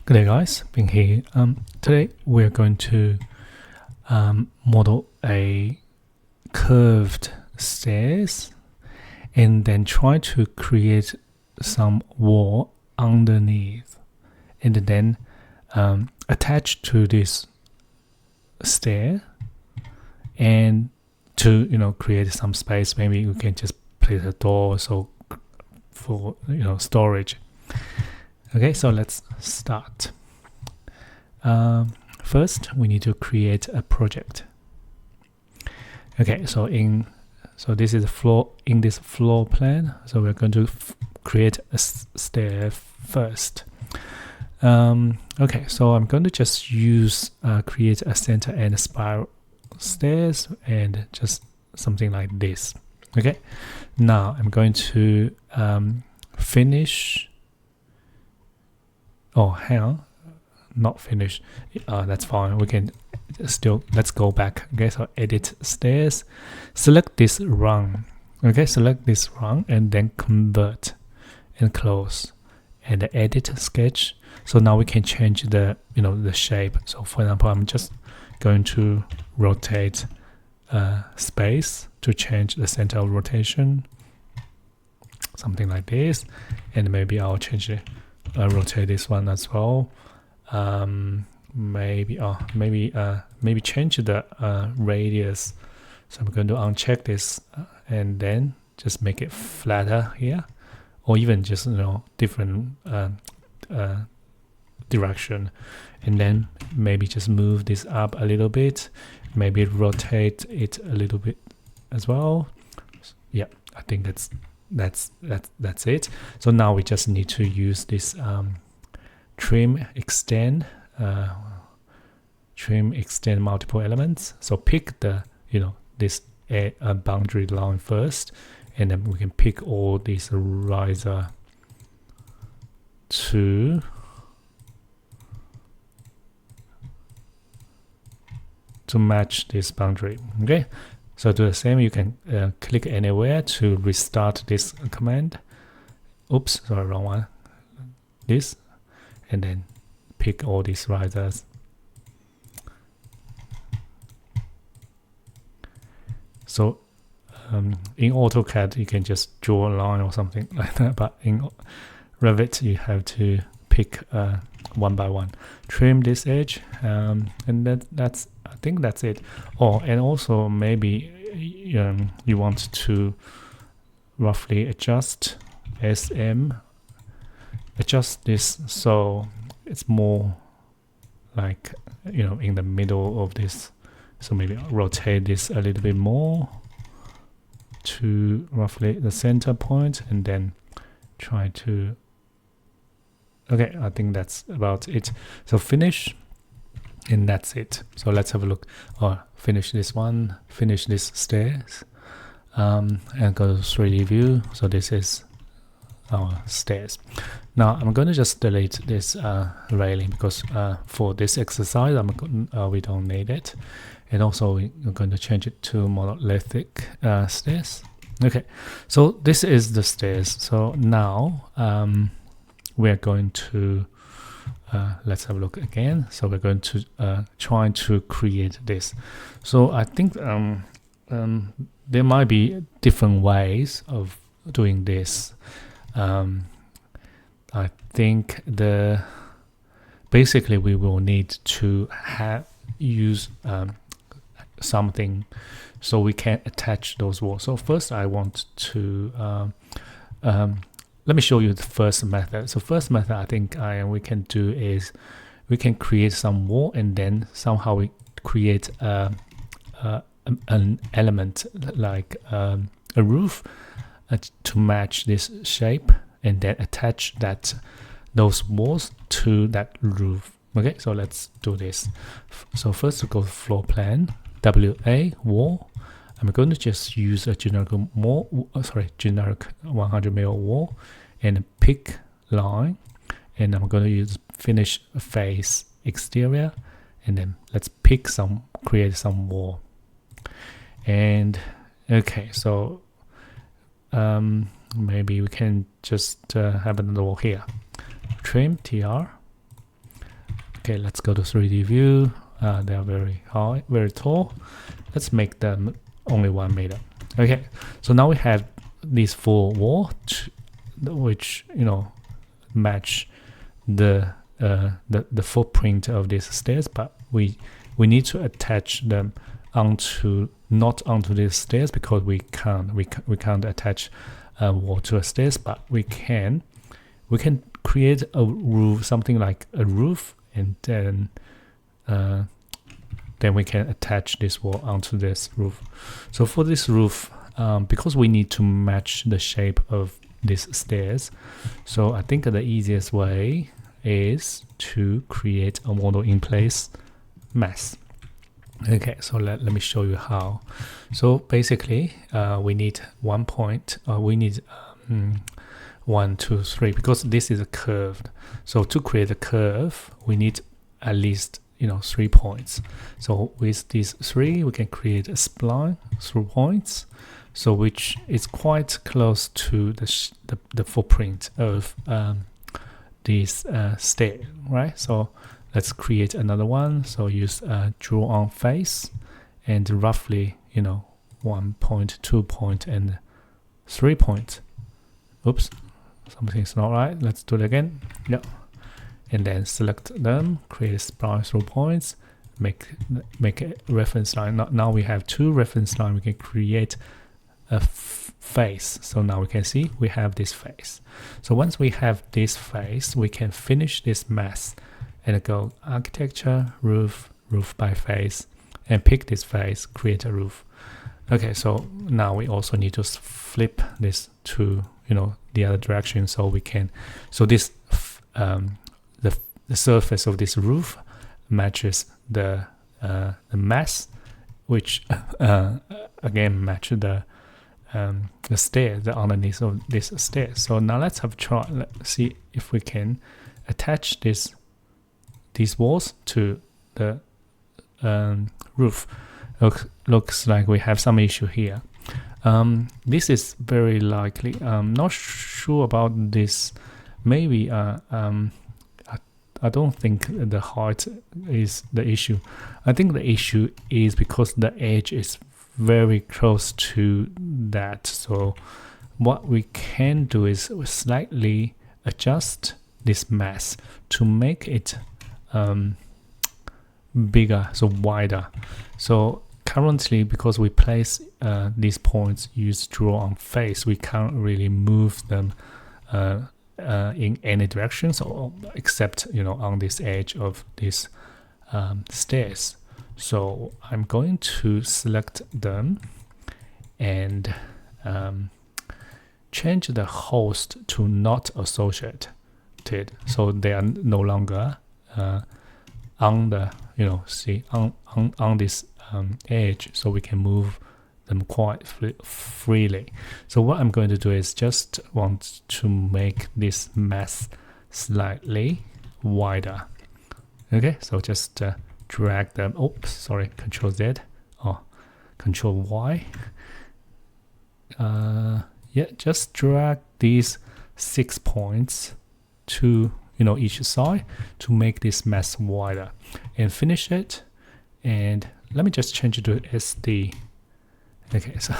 Good day, guys. Being here. Today we're going to model a curved stairs and then try to create some wall underneath, and then attach to this stair, and to create some space. Maybe we can just place a door so for storage. Okay, so let's start. First, we need to create a project. Okay, so this is in this floor plan. So we're going to create a stair first. Okay, so I'm going to just use create a center and a spiral stairs and just something like this. Okay, now I'm going to finish. Oh, hang on, not finished. That's fine. We can still, let's go back. Okay, so edit stairs, select this run. Okay, select this run and then convert and close and edit sketch. So now we can change the the shape. So for example, I'm just going to rotate space to change the center of rotation, something like this, and maybe I'll change it. Rotate this one as well. Maybe change the radius. So I'm going to uncheck this and then just make it flatter here, or even just different direction, and then maybe just move this up a little bit. Maybe rotate it a little bit as well. Yeah, I think that's it. So now we just need to use this trim extend multiple elements. So pick the this boundary line first, and then we can pick all these riser to match this boundary. Okay, so do the same. You can click anywhere to restart this command. Oops, sorry, wrong one. This, and then pick all these risers. So in AutoCAD you can just draw a line or something like that, but in Revit you have to pick one by one. Trim this edge, and that's I think that's it. Oh, and also maybe you want to roughly adjust adjust this so it's more like in the middle of this. So maybe I'll rotate this a little bit more to roughly the center point, and then try to. Okay, I think that's about it. So finish, and that's it. So let's have a look. Finish this one, finish this stairs, and go to 3D view. So this is our stairs. Now I'm going to just delete this railing because for this exercise we don't need it, and also we're going to change it to monolithic stairs. Okay, so this is the stairs. So now we're going to let's have a look again. So we're going to try to create this. So I think there might be different ways of doing this. I think basically we will need to use something so we can attach those walls. So first I want to let me show you the first method. So first method I think we can do is we can create some wall, and then somehow we create an element like a roof to match this shape, and then attach those walls to that roof. Okay, so let's do this. So first we go to floor plan, WA wall. I'm going to just use a generic 100mm wall and pick line, and I'm going to use finish face exterior, and then let's create some wall. And okay, so maybe we can just have another wall here. Trim TR, Okay, let's go to 3D view. They are very high, very tall. Let's make them only 1 meter. Okay, so now we have these 4 walls, which match the footprint of these stairs, but we need to attach them not onto these stairs, because we can't attach a wall to a stairs, but we can create a roof, something like a roof, and then we can attach this wall onto this roof. So for this roof, because we need to match the shape of these stairs, so I think the easiest way is to create a model in place mass. Okay, so let me show you how. So basically, we need 1 point. We need 1, 2, 3, because this is a curved. So to create a curve, we need at least 3 points. So with these 3, we can create a spline through points, so which is quite close to the footprint of this stair, right? So let's create another one. So use draw on face, and roughly 1 point, 2 point, and 3 point. Oops, something's not right. Let's do it again. Yeah, and then select them, create a spline through points, make a reference line. Now we have 2 reference line. We can create a face. So now we can see we have this face. So once we have this face, we can finish this mass and go architecture, roof by face, and pick this face, create a roof. Okay, so now we also need to flip this to the other direction, so we can, so this the surface of this roof matches the mass, which again match the stair, the underneath of this stair. So now let's have a try. Let's see if we can attach these walls to the roof. Looks like we have some issue here. This is very likely. I'm not sure about this. Maybe I don't think the height is the issue. I think the issue is because the edge is very close to that. So what we can do is slightly adjust this mass to make it bigger, so wider. So currently, because we place these points, use draw on face, we can't really move them in any direction, so except on this edge of these stairs. So I'm going to select them and change the host to not associated, so they are no longer on the on this edge, so we can move them quite freely. So what I'm going to do is just want to make this mass slightly wider. Okay, so just drag them. Oops, sorry, Control Z or Control Y. Yeah, just drag these 6 points to each side to make this mass wider, and finish it. And let me just change it to SD. Okay, so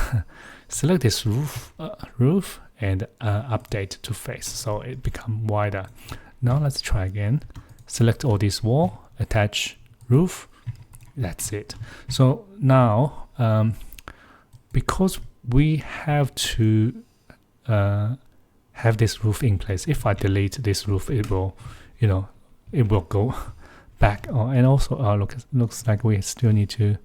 select this roof and update to face, so it become wider. Now let's try again. Select all this wall, attach roof. That's it. So now because we have to have this roof in place, if I delete this roof, it will it will go back. And also looks like we still need to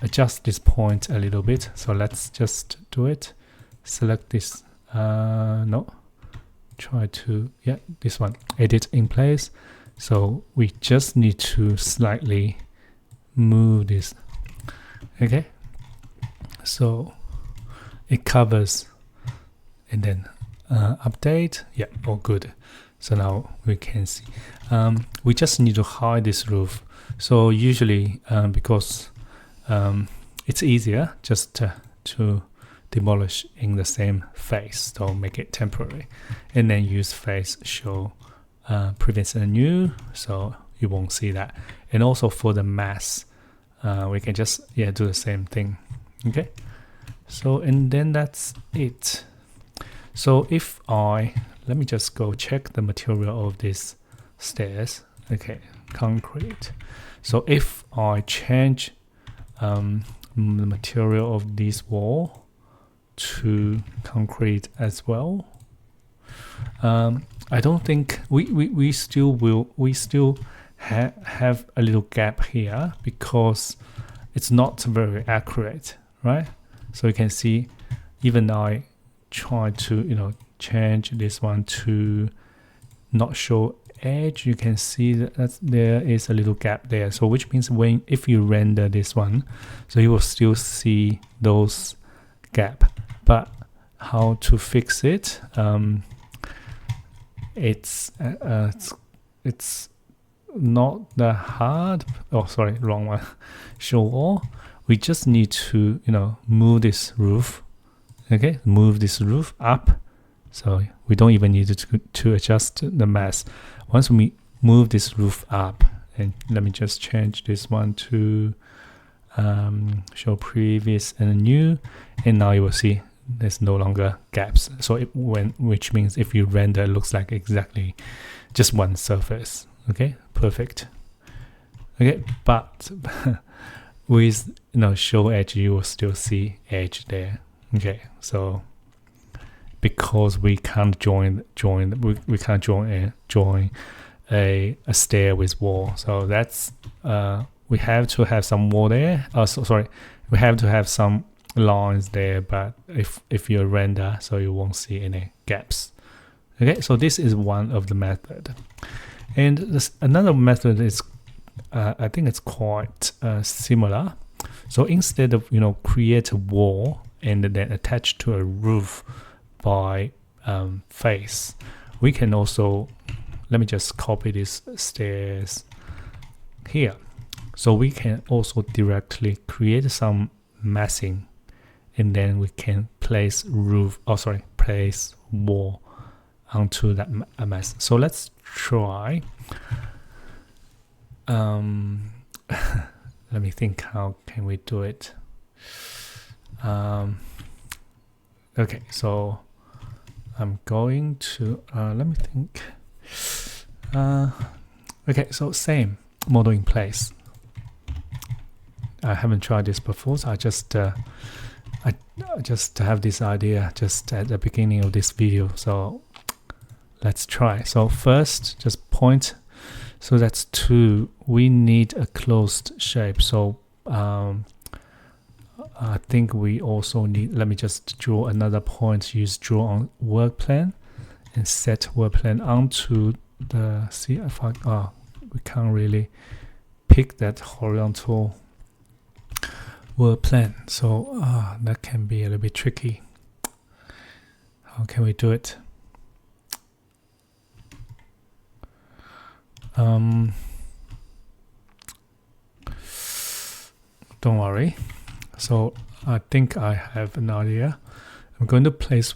adjust this point a little bit. So let's just do it. Select this try to this one, edit in place. So we just need to slightly move this. Okay, so it covers, and then update. All good. So now we can see we just need to hide this roof. So usually because it's easier just to demolish in the same face, so make it temporary, and then use face show previous and new, so you won't see that. And also for the mass, we can just do the same thing. Okay, so and then that's it. So if let me just go check the material of these stairs. Okay, concrete. So if I change the material of this wall to concrete as well, I don't think we still have a little gap here because it's not very accurate, right? So you can see, even I try to change this one to not show edge, you can see that there is a little gap there. So which means if you render this one, so you will still see those gap. But how to fix it? It's not that hard. Oh, sorry, wrong one. Show all. We just need to move this roof. Okay, move this roof up. So we don't even need to adjust the mass. Once we move this roof up, and let me just change this one to show previous and new, and now you will see there's no longer gaps. So which means if you render, it looks like exactly just one surface. Okay, perfect. Okay, but with show edge, you will still see edge there. Okay, so because we can't join a stair with wall, so that's we have to have some wall there. We have to have some lines there, but if you render, so you won't see any gaps. Okay, so this is one of the method, and another method is I think it's quite similar. So instead of create a wall and then attach to a roof by face, we can also, let me just copy these stairs here. So we can also directly create some massing, and then we can place place wall onto that mass. So let's try. Let me think, how can we do it? Okay, so I'm going to let me think. Okay, so same model in place. I haven't tried this before, so I just have this idea just at the beginning of this video. So let's try. So first, just point. So that's 2. We need a closed shape. So I think we also need, let me just draw another point, use draw on work plan and set work plan onto the, see if we can't really pick that horizontal work plan. So that can be a little bit tricky. How can we do it? Don't worry. So I think I have an idea. I'm going to place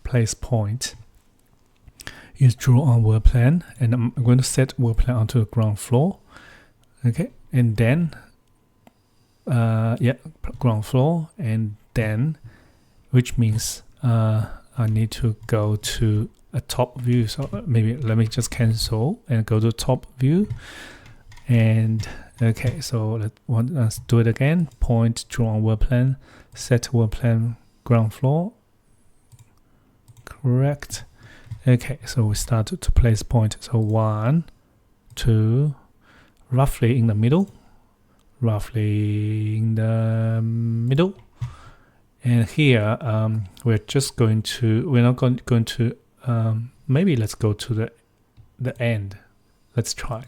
place point. Use draw on work plan, and I'm going to set work plan onto the ground floor. Okay, and then ground floor, and then which means I need to go to a top view. So maybe let me just cancel and go to top view. And okay, so let's do it again. Point, draw on work plan, set work plan, ground floor. Correct. Okay, so we start to place point. So 1, 2, roughly in the middle. And here we're not going to maybe let's go to the end. Let's try.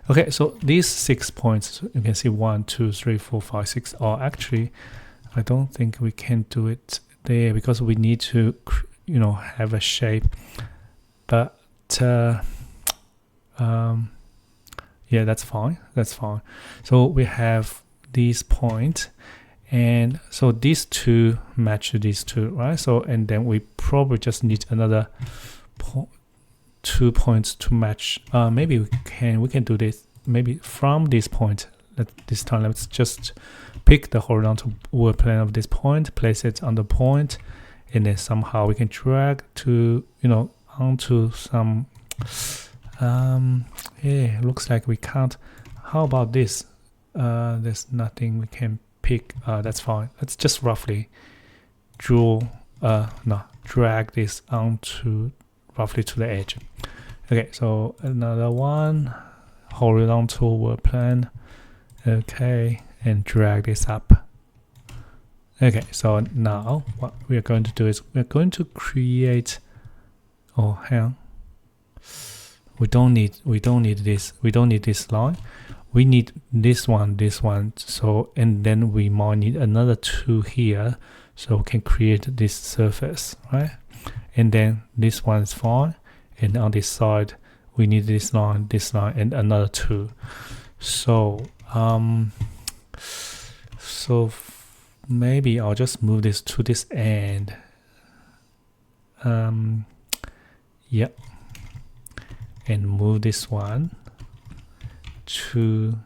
Okay, so these 6 points, you can see 1, 2, 3, 4, 5, 6 are actually, I don't think we can do it there because we need to have a shape. But yeah, that's fine. So we have these points, and so these 2 match these 2, right? So and then we probably just need another 2 points to match. Maybe we can do this. Maybe from this point. This time, let's just pick the horizontal world plane of this point, place it on the point, and then somehow we can drag to onto some. Yeah, looks like we can't. How about this? There's nothing we can pick. That's fine. Let's just roughly drag this onto roughly to the edge. Okay, so another one, horizontal world plane. Okay, and drag this up. Okay, so now what we are going to do is we're going to create. Oh, hang on. We don't need this. We don't need this line. We need this one. So, and then we might need another 2 here, so we can create this surface, right? And then this one is fine. And on this side, we need this line, and another 2. So, maybe I'll just move this to this end. Yep. And move this one to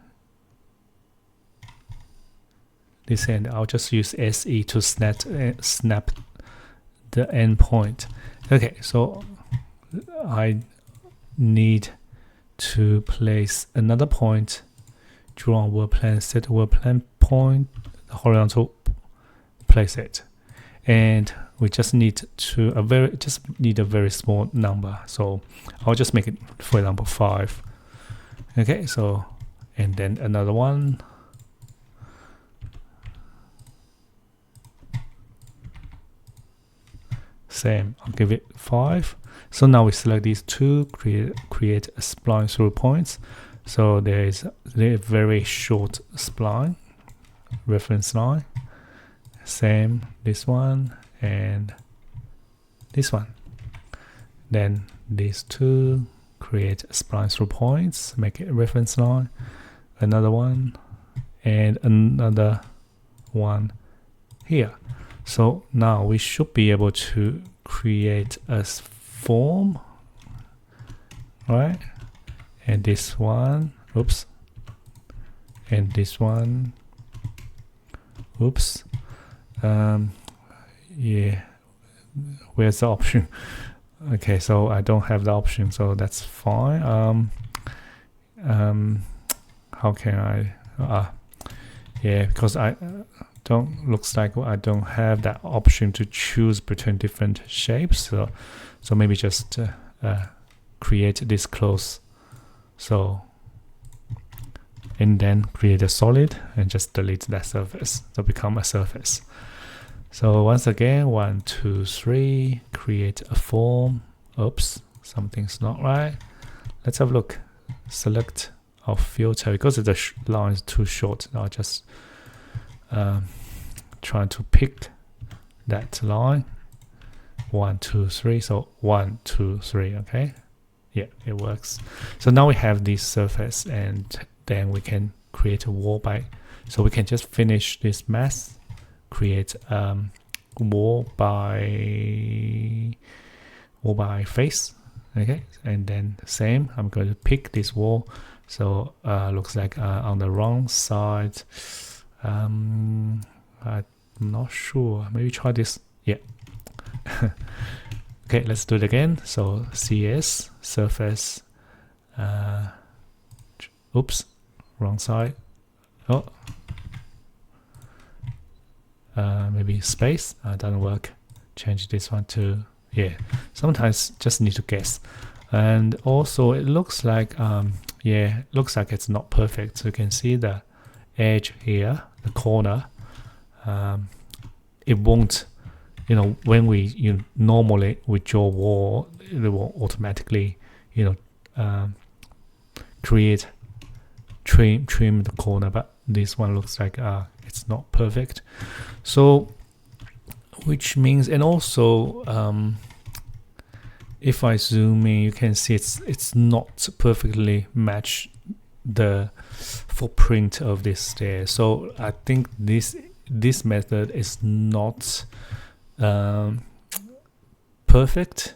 this end. I'll just use SE to snap the end point. Okay, so I need to place another point, draw a world plane, set a world plane point, the horizontal, place it, and we just need a very small number. So I'll just make it, for example, 5. Okay, so and then another one. Same, I'll give it 5. So now we select these 2, create a spline through points. So there is a very short spline, reference line. Same, this one and this one. Then these 2, create a spline through points, make it a reference line. Another one and another one here. So now we should be able to create a form, right? And this one, oops, and this one, oops. Yeah, where's the option? Okay, so I don't have the option, so that's fine. How can I? Yeah, because looks like I don't have that option to choose between different shapes. So maybe just create this close. So, and then create a solid and just delete that surface. So become a surface. So once again, 1, 2, 3, create a form. Oops, something's not right. Let's have a look. Select our filter because the line is too short. I'll just trying to pick that line. 1, 2, 3. So 1, 2, 3. Okay. Yeah, it works. So now we have this surface, and then we can create a wall so we can just finish this mess, create wall by face. Okay, and then same, I'm going to pick this wall. So looks like on the wrong side. I'm not sure. Maybe try this. Yeah. Okay, let's do it again. So CS surface. Oops, wrong side. Oh, maybe space. Doesn't work. Change this one to Sometimes just need to guess. And also, it looks like looks like it's not perfect. So you can see the edge here, the corner. It won't. When we normally we draw wall, it will automatically create trim the corner, but this one looks like it's not perfect. So which means, and also if I zoom in, you can see it's not perfectly match the footprint of this stair. So I think this method is not perfect.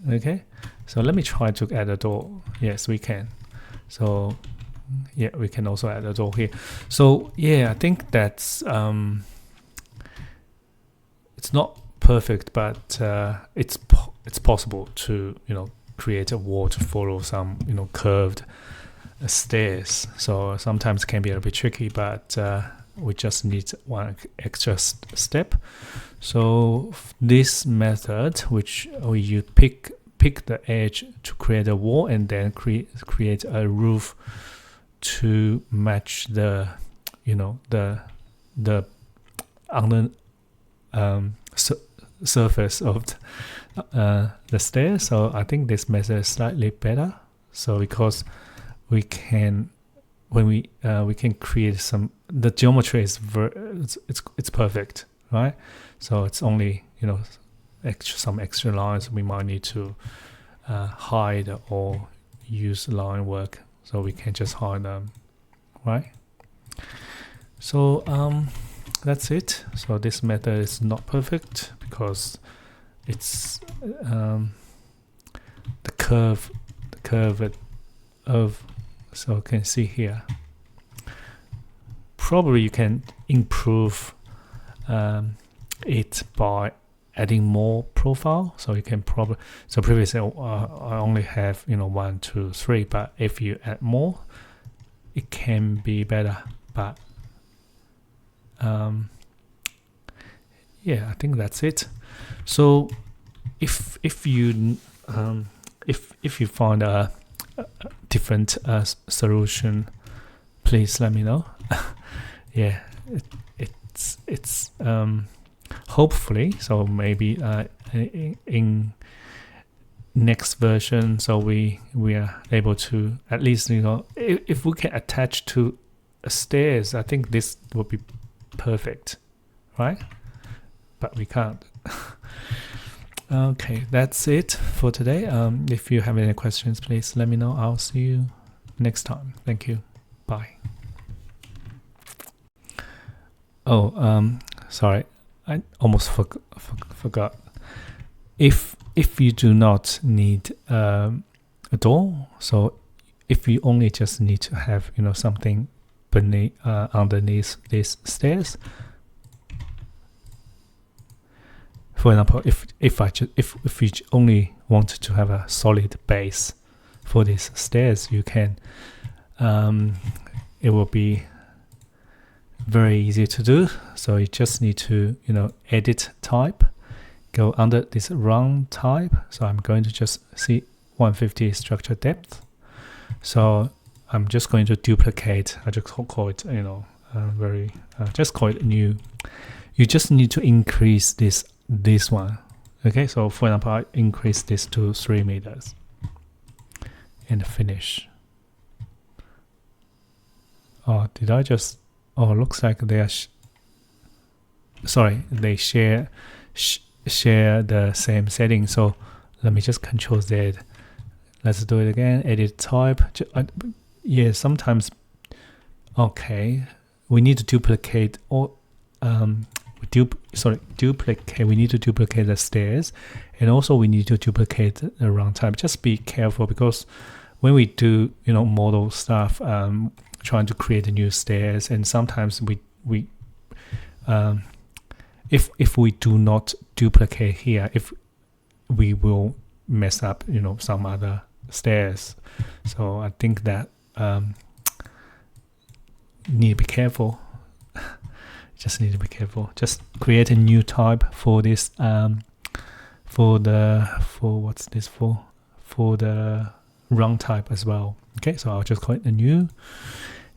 Okay, so let me try to add a door. Yes, we can. So yeah, we can also add a door here. So yeah, I think that's it's not perfect, but it's possible to create a wall to follow some curved stairs. So sometimes it can be a bit tricky, but we just need one extra step. So this method, which you pick the edge to create a wall, and then create a roof to match the the under surface of the stairs. So I think this method is slightly better. So because we can we can create the geometry is it's perfect, right? So it's only some extra lines we might need to hide or use line work, so we can just hide them, right? So that's it. So this method is not perfect because it's the curve of, so you can see here. Probably you can improve it by adding more profile. So you can probably, so previously I only have 1, 2, 3, but if you add more, it can be better. But yeah, I think that's it. So if you find a different solution, please let me know. Yeah, it's hopefully, so maybe in next version, so we are able to at least if we can attach to stairs, I think this would be perfect, right? But we can't. Okay, that's it for today. If you have any questions, please let me know. I'll see you next time. Thank you. Bye. Oh, sorry, I almost forgot. If you do not need a door, so if you only just need to have something beneath underneath these stairs. For example, if you only want to have a solid base for these stairs, you can. It will be very easy to do. So you just need to edit type, go under this round type. So I'm going to just see 150 structure depth. So I'm just going to duplicate. I just call it just call it new. You just need to increase this one. Okay, so for example, I increase this to 3 meters and finish. Oh, did I just? Oh, looks like they are. Sorry, they share the same setting. So let me just Control Z. Let's do it again. Edit type. Yeah, sometimes. Okay, we need to duplicate or duplicate. We need to duplicate the stairs, and also we need to duplicate the round type. Just be careful, because when we do model stuff, trying to create new stairs, and sometimes we if we do not duplicate here, if we will mess up some other stairs. So I think that need to be careful. Just need to be careful. Just create a new type for this for what's this for the round type as well. Okay, so I'll just call it a new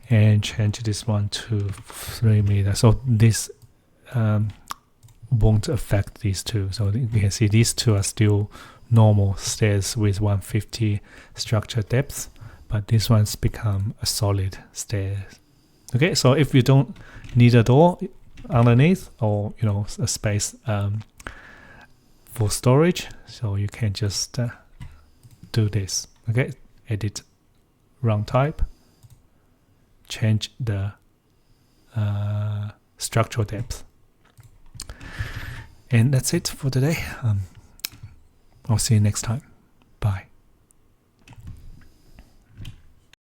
and change this one to 3 meters. So this won't affect these two. So you can see these two are still normal stairs with 150 structure depth, but this one's become a solid stair. Okay, so if you don't need a door underneath, or a space for storage, so you can just do this. Okay, edit round type, change the structural depth, and that's it for today. I'll see you next time.